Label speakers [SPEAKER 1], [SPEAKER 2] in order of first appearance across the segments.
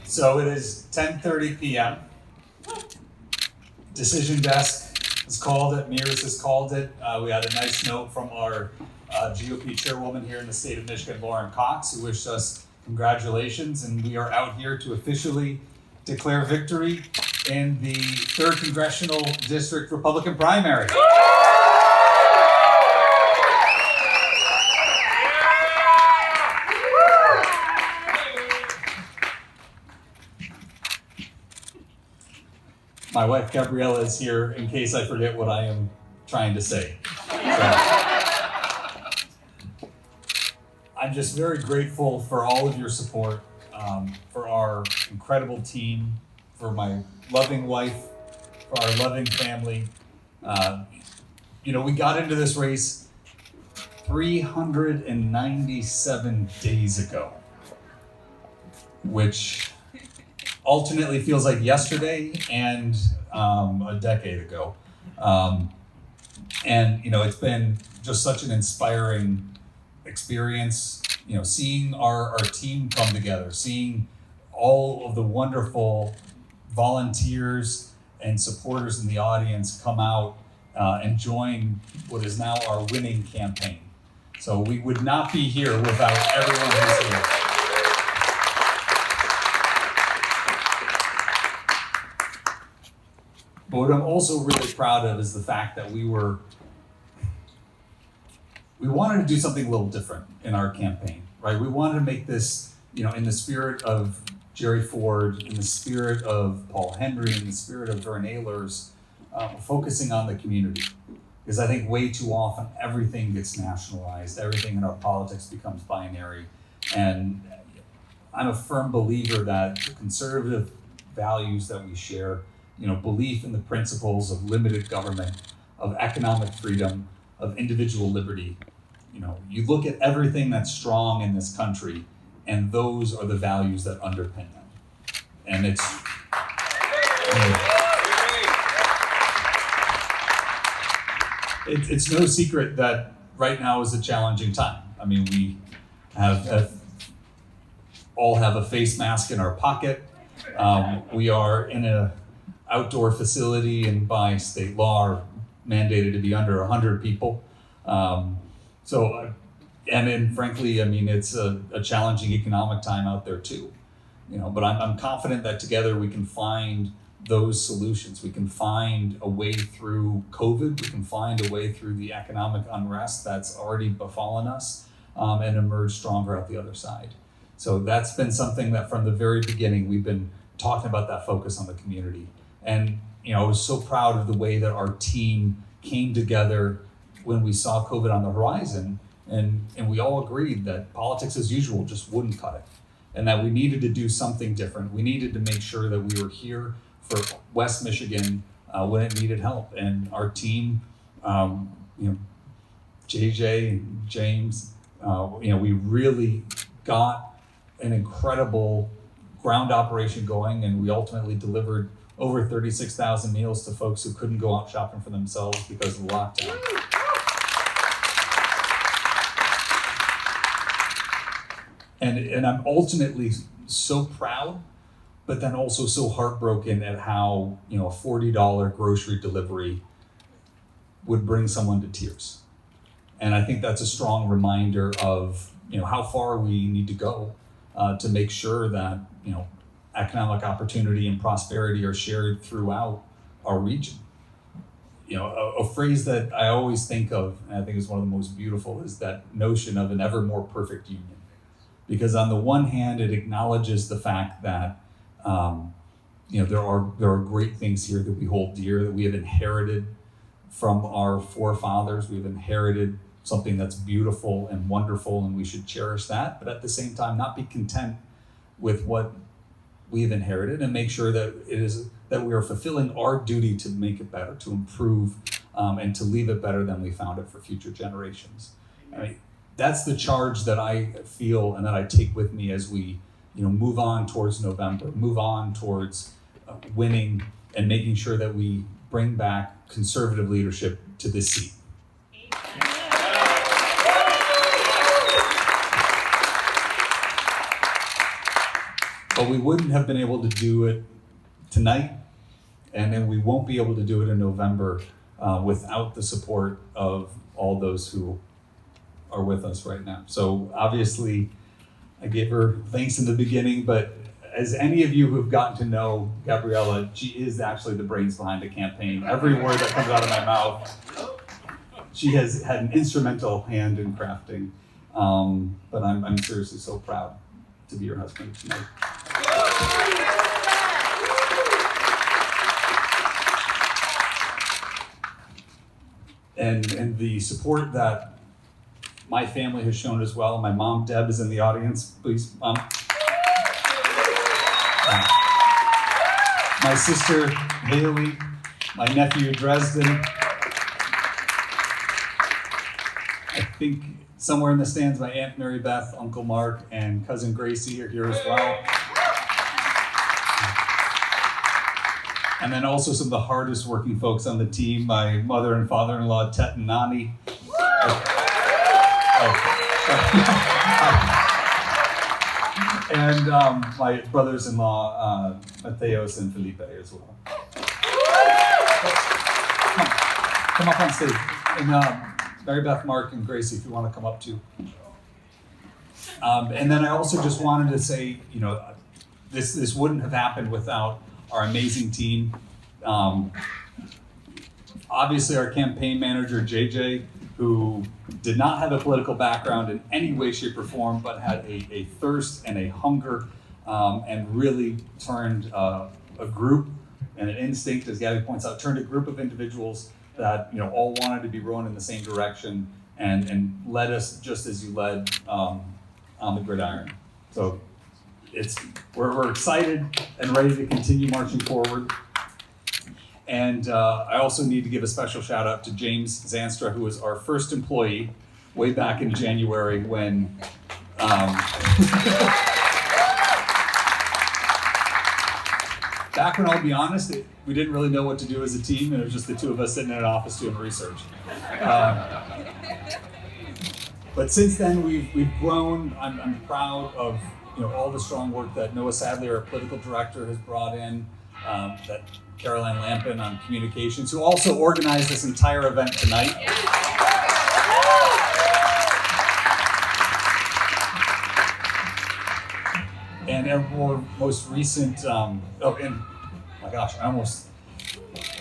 [SPEAKER 1] So it is 10:30 p.m. Decision desk has called it, Mears has called it. We had a nice note from our GOP chairwoman here in the state of Michigan, Lauren Cox, who wished us congratulations, and we are out here to officially declare victory in the 3rd Congressional District Republican primary. My wife Gabriella is here in case I forget what I am trying to say. So, I'm just very grateful for all of your support, for our incredible team, for my loving wife, for our loving family. We got into this race 397 days ago, which alternately feels like yesterday and a decade ago. It's been just such an inspiring experience, seeing our team come together, seeing all of the wonderful volunteers and supporters in the audience come out and join what is now our winning campaign. So we would not be here without everyone who's here. But what I'm also really proud of is the fact that we wanted to do something a little different in our campaign, right? We wanted to make this, in the spirit of Jerry Ford, in the spirit of Paul Henry, in the spirit of Vern Ehlers, focusing on the community. Because I think way too often everything gets nationalized, everything in our politics becomes binary. And I'm a firm believer that the conservative values that we share, belief in the principles of limited government, of economic freedom, of individual liberty. You look at everything that's strong in this country, and those are the values that underpin them. And it's no secret that right now is a challenging time. I mean, we all have a face mask in our pocket. We are in an outdoor facility and by state law are mandated to be under 100 people. Frankly, it's a challenging economic time out there too. But I'm confident that together we can find those solutions. We can find a way through COVID. We can find a way through the economic unrest that's already befallen us and emerge stronger out the other side. So that's been something that from the very beginning, we've been talking about that focus on the community. And, I was so proud of the way that our team came together when we saw COVID on the horizon. And we all agreed that politics as usual just wouldn't cut it. And that we needed to do something different. We needed to make sure that we were here for West Michigan when it needed help. And our team, JJ and James, we really got an incredible ground operation going, and we ultimately delivered over 36,000 meals to folks who couldn't go out shopping for themselves because of the lockdown. And I'm ultimately so proud, but then also so heartbroken at how, a $40 grocery delivery would bring someone to tears. And I think that's a strong reminder of, how far we need to go to make sure that, economic opportunity and prosperity are shared throughout our region. A phrase that I always think of, and I think is one of the most beautiful, is that notion of an ever more perfect union. Because on the one hand, it acknowledges the fact that there are great things here that we hold dear, that we have inherited from our forefathers. We've inherited something that's beautiful and wonderful, and we should cherish that. But at the same time, not be content with what we've inherited, and make sure that we are fulfilling our duty to make it better, to improve, and to leave it better than we found it for future generations. That's the charge that I feel and that I take with me as we, move on towards November, move on towards winning and making sure that we bring back conservative leadership to this seat. But we wouldn't have been able to do it tonight, and then we won't be able to do it in November without the support of all those who are with us right now. So obviously, I gave her thanks in the beginning, but as any of you who have gotten to know Gabriella, she is actually the brains behind the campaign. Every word that comes out of my mouth, she has had an instrumental hand in crafting. But I'm seriously so proud to be your husband tonight. And the support that my family has shown as well. My mom, Deb, is in the audience. Please, Mom. My sister, Haley. My nephew, Dresden. I think somewhere in the stands, my Aunt Mary Beth, Uncle Mark, and Cousin Gracie are here as well. And then also some of the hardest working folks on the team, my mother and father-in-law, Tet and Nani. And my brothers-in-law, Mateos and Felipe as well. Come up on stage. And Mary Beth, Mark, and Gracie, if you want to come up too. And then I also just wanted to say, you know, this wouldn't have happened without our amazing team. Obviously, our campaign manager, JJ, who did not have a political background in any way, shape, or form, but had a thirst and a hunger, and really turned a group and an instinct, as Gabby points out, turned a group of individuals that, you know, all wanted to be rowing in the same direction and led us just as you led on the gridiron. So we're excited and ready to continue marching forward. And I also need to give a special shout out to James Zanstra, who was our first employee way back in January when back when, I'll be honest, we didn't really know what to do as a team, and it was just the two of us sitting in an office doing research. But since then, we've grown. I'm proud of, you know, all the strong work that Noah Sadler, our political director, has brought in, that Caroline Lampin on communications, who also organized this entire event tonight. And our most recent,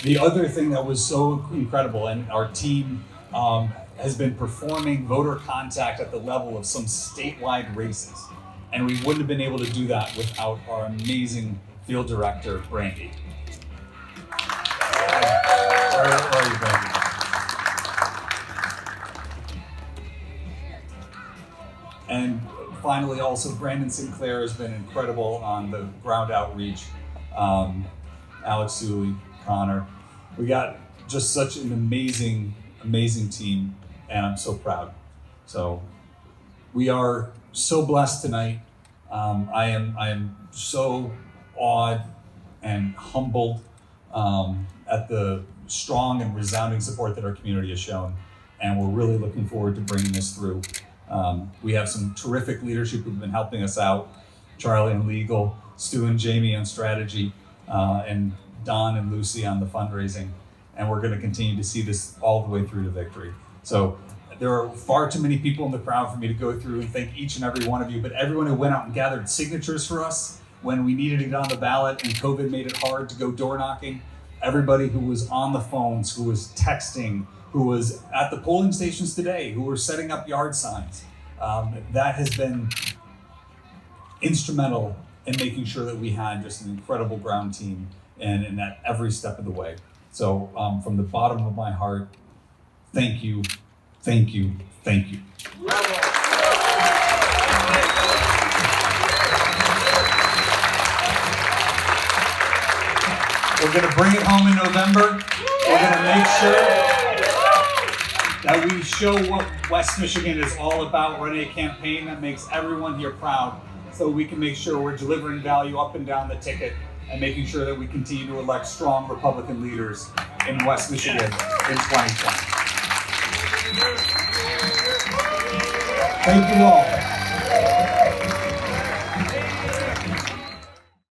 [SPEAKER 1] the other thing that was so incredible, and our team has been performing voter contact at the level of some statewide races. And we wouldn't have been able to do that without our amazing field director, Brandy. Where are you, Brandy? And finally, also, Brandon Sinclair has been incredible on the ground outreach. Alex Suley, Connor. We got just such an amazing, amazing team, and I'm so proud. So we are so blessed tonight. I am so awed and humbled at the strong and resounding support that our community has shown, and we're really looking forward to bringing this through. We have some terrific leadership who've been helping us out. Charlie on legal, Stu and Jamie on strategy, and Don and Lucy on the fundraising. And we're going to continue to see this all the way through to victory. So there are far too many people in the crowd for me to go through and thank each and every one of you, but everyone who went out and gathered signatures for us when we needed to get on the ballot and COVID made it hard to go door knocking, everybody who was on the phones, who was texting, who was at the polling stations today, who were setting up yard signs, that has been instrumental in making sure that we had just an incredible ground team and at every step of the way. So from the bottom of my heart, thank you, thank you, thank you. We're gonna bring it home in November. We're gonna make sure that we show what West Michigan is all about, running a campaign that makes everyone here proud, so we can make sure we're delivering value up and down the ticket and making sure that we continue to elect strong Republican leaders in West Michigan in 2020. Thank you all.